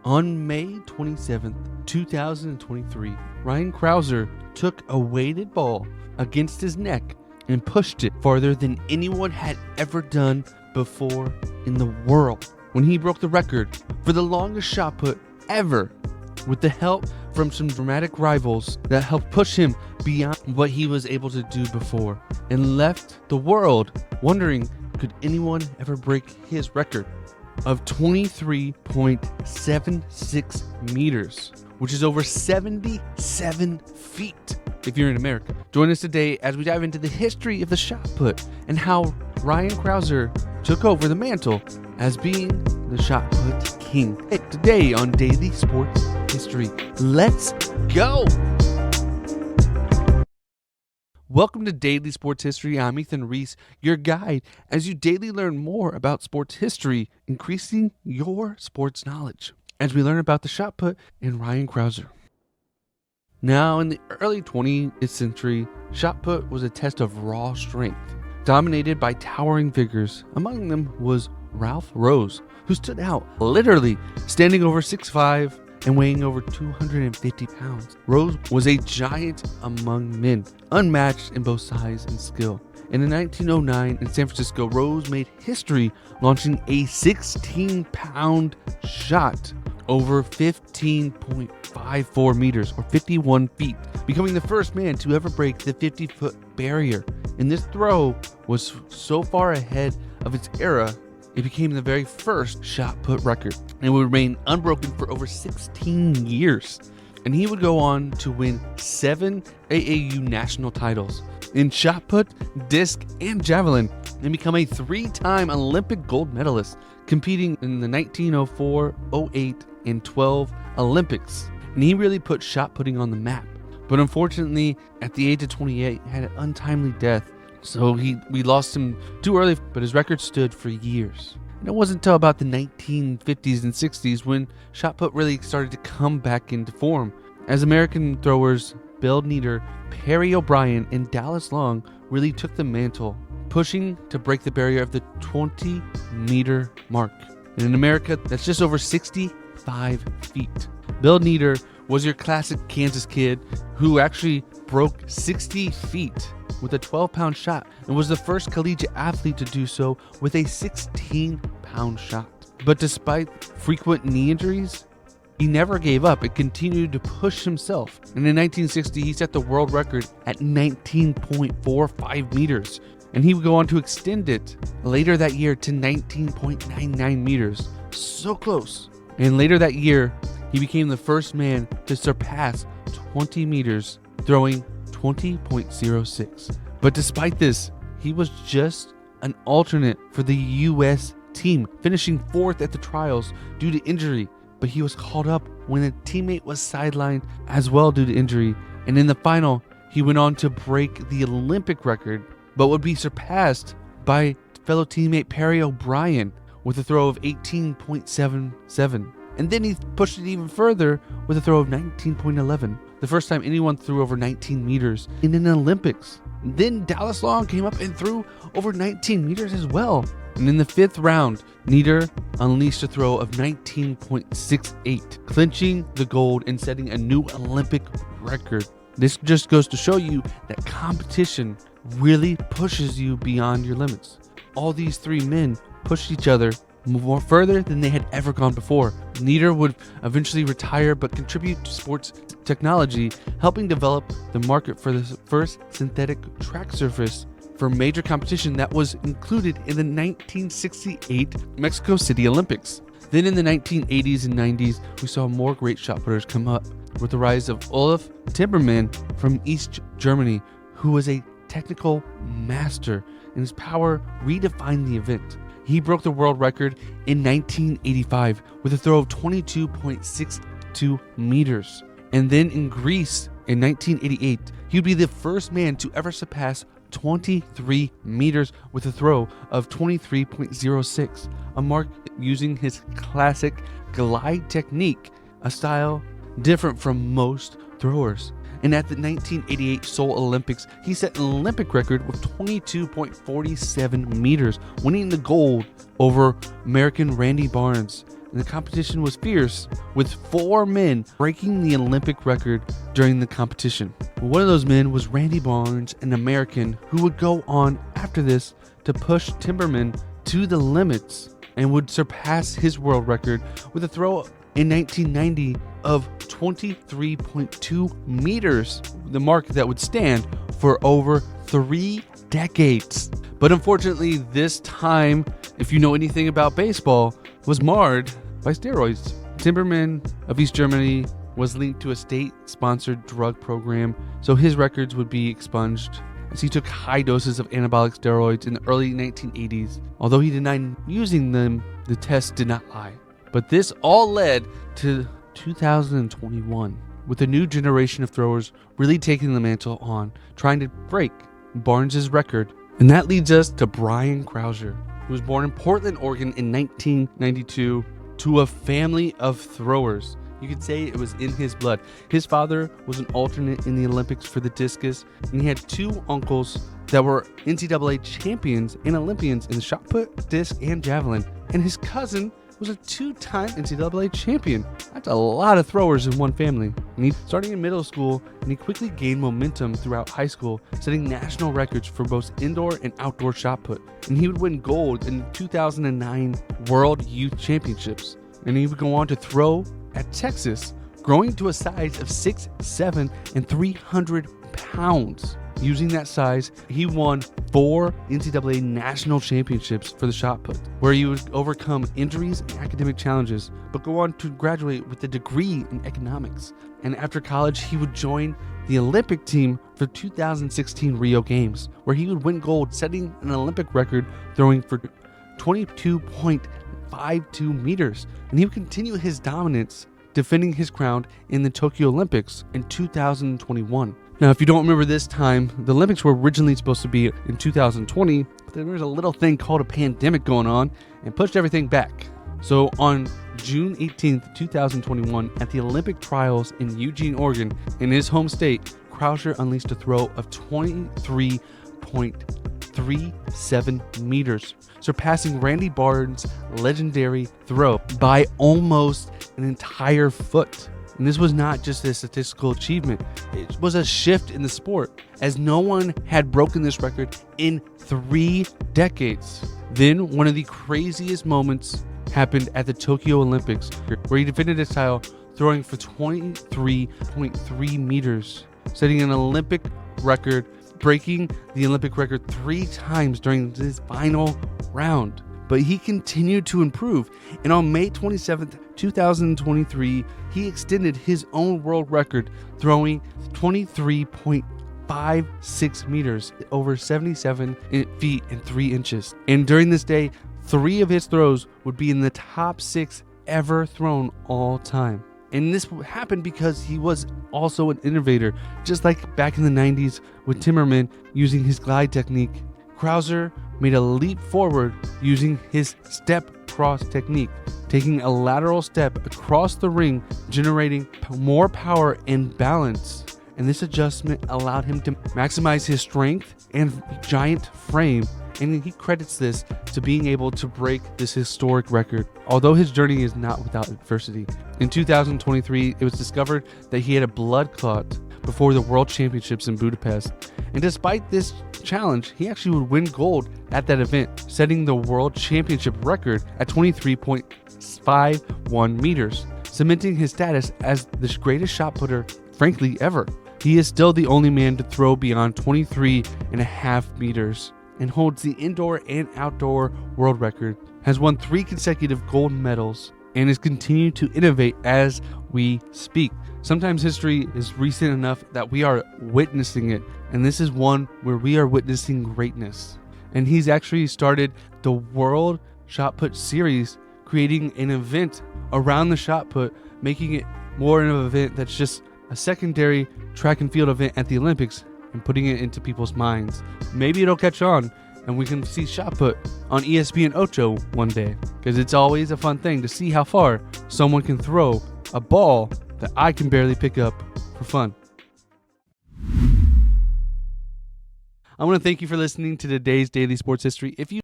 On May 27th, 2023, Ryan Crouser took a weighted ball against his neck and pushed it farther than anyone had ever done before in the world, when he broke the record for the longest shot put ever, with the help from some dramatic rivals that helped push him beyond what he was able to do before, and left the world wondering, could anyone ever break his record of 23.76 meters, which is over 77 feet if you're in America. Join us today as we dive into the history of the shot put and how Ryan Crouser took over the mantle as being the shot put king. Today on Daily Sports History. Let's go! Welcome to Daily Sports History. I'm Ethan Reese, your guide, as you daily learn more about sports history, increasing your sports knowledge, as we learn about the shot put and Ryan Crouser. Now, in the early 20th century, shot put was a test of raw strength, dominated by towering figures. Among them was Ralph Rose, who stood out, literally standing over 6'5", and weighing over 250 pounds. Rose was a giant among men, unmatched in both size and skill. And in 1909 in San Francisco, Rose made history launching a 16-pound shot over 15.54 meters or 51 feet, becoming the first man to ever break the 50-foot barrier. And this throw was so far ahead of its era, it became the very first shot put record and would remain unbroken for over 16 years. And he would go on to win 7 AAU national titles in shot put, disc, and javelin, and become a 3-time Olympic gold medalist, competing in the 1904, 08, and 12 Olympics. And he really put shot putting on the map. But unfortunately, at the age of 28, had an untimely death. So we lost him too early, but his record stood for years. And it wasn't until about the 1950s and 60s when shot put really started to come back into form, as American throwers Bill Nieder, Perry O'Brien, and Dallas Long really took the mantle, pushing to break the barrier of the 20-meter mark. And in America, that's just over 65 feet. Bill Nieder was your classic Kansas kid who actually broke 60 feet with a 12-pound shot and was the first collegiate athlete to do so with a 16-pound shot. But despite frequent knee injuries, he never gave up and continued to push himself. And in 1960, he set the world record at 19.45 meters. And he would go on to extend it later that year to 19.99 meters. So close. And later that year, he became the first man to surpass 20 meters, throwing 20.06. But despite this, he was just an alternate for the U.S. team, finishing 4th at the trials due to injury. But he was called up when a teammate was sidelined as well due to injury. And in the final, he went on to break the Olympic record, but would be surpassed by fellow teammate Perry O'Brien with a throw of 18.77. And then he pushed it even further with a throw of 19.11. The first time anyone threw over 19 meters in an Olympics. Then Dallas Long came up and threw over 19 meters as well. And in the 5th round, Nieder unleashed a throw of 19.68, clinching the gold and setting a new Olympic record. This just goes to show you that competition really pushes you beyond your limits. All these 3 men pushed each other more further than they had ever gone before. Nieder would eventually retire but contribute to sports technology, helping develop the market for the first synthetic track surface for major competition that was included in the 1968 Mexico City Olympics. Then in the 1980s and 90s, we saw more great shot putters come up with the rise of Olaf Timmermann from East Germany, who was a technical master, and his power redefined the event. He broke the world record in 1985 with a throw of 22.62 meters. And then in Greece in 1988, he would be the first man to ever surpass 23 meters with a throw of 23.06, a mark using his classic glide technique, a style different from most throwers. And at the 1988 Seoul Olympics, he set an Olympic record with 22.47 meters, winning the gold over American Randy Barnes and the competition was fierce, with 4 men breaking the Olympic record during the competition. One of those men was Randy Barnes, an American who would go on after this to push Timberman to the limits and would surpass his world record with a throw in 1990 of 23.2 meters, the mark that would stand for over 3 decades. But unfortunately, this time, if you know anything about baseball, was marred by steroids. Timberman of East Germany was linked to a state-sponsored drug program, so his records would be expunged as he took high doses of anabolic steroids in the early 1980s. Although he denied using them, the test did not lie. But this all led to 2021, with a new generation of throwers really taking the mantle on, trying to break Barnes' record. And that leads us to Ryan Crouser, who was born in Portland, Oregon in 1992 to a family of throwers. You could say it was in his blood. His father was an alternate in the Olympics for the discus, and he had 2 uncles that were NCAA champions and Olympians in the shot put, disc, and javelin. And his cousin was a 2-time NCAA champion. That's a lot of throwers in one family. And he starting in middle school, and he quickly gained momentum throughout high school, setting national records for both indoor and outdoor shot put. And he would win gold in 2009 World Youth Championships. And he would go on to throw at Texas, growing to a size of 6'7" and 300 pounds. Using that size, he won 4 NCAA national championships for the shot put, where he would overcome injuries and academic challenges, but go on to graduate with a degree in economics. And after college, he would join the Olympic team for 2016 Rio Games, where he would win gold, setting an Olympic record throwing for 22.52 meters. And he would continue his dominance, defending his crown in the Tokyo Olympics in 2021. Now, if you don't remember this time, the Olympics were originally supposed to be in 2020, but there was a little thing called a pandemic going on and pushed everything back. So on June 18th, 2021, at the Olympic trials in Eugene, Oregon, in his home state, Crouser unleashed a throw of 23.37 meters, surpassing Randy Barnes' legendary throw by almost an entire foot. And this was not just a statistical achievement, it was a shift in the sport, as no one had broken this record in 3 decades. Then one of the craziest moments happened at the Tokyo Olympics, where he defended his title throwing for 23.3 meters, setting an Olympic record, breaking the Olympic record 3 times during his final round. But he continued to improve, and on May 27th, 2023, he extended his own world record, throwing 23.56 meters, over 77 feet and 3 inches. And during this day, 3 of his throws would be in the top 6 ever thrown all time. And this happened because he was also an innovator, just like back in the 90s with Timmerman using his glide technique. Crouser made a leap forward using his step cross technique, taking a lateral step across the ring, generating more power and balance. And this adjustment allowed him to maximize his strength and giant frame. And he credits this to being able to break this historic record, although his journey is not without adversity. In 2023, it was discovered that he had a blood clot before the World Championships in Budapest. And despite this challenge, he actually would win gold at that event, setting the World Championship record at 23.51 meters, cementing his status as the greatest shot putter, frankly, ever. He is still the only man to throw beyond 23.5 meters and holds the indoor and outdoor world record, has won 3 consecutive gold medals, and is continuing to innovate as we speak. Sometimes history is recent enough that we are witnessing it, and this is one where we are witnessing greatness. And he's actually started the World Shot Put Series, creating an event around the shot put, making it more of an event that's just a secondary track and field event at the Olympics, and putting it into people's minds. Maybe it'll catch on and we can see shot put on ESPN Ocho one day, because it's always a fun thing to see how far someone can throw a ball that I can barely pick up for fun. I want to thank you for listening to today's Daily Sports History. If you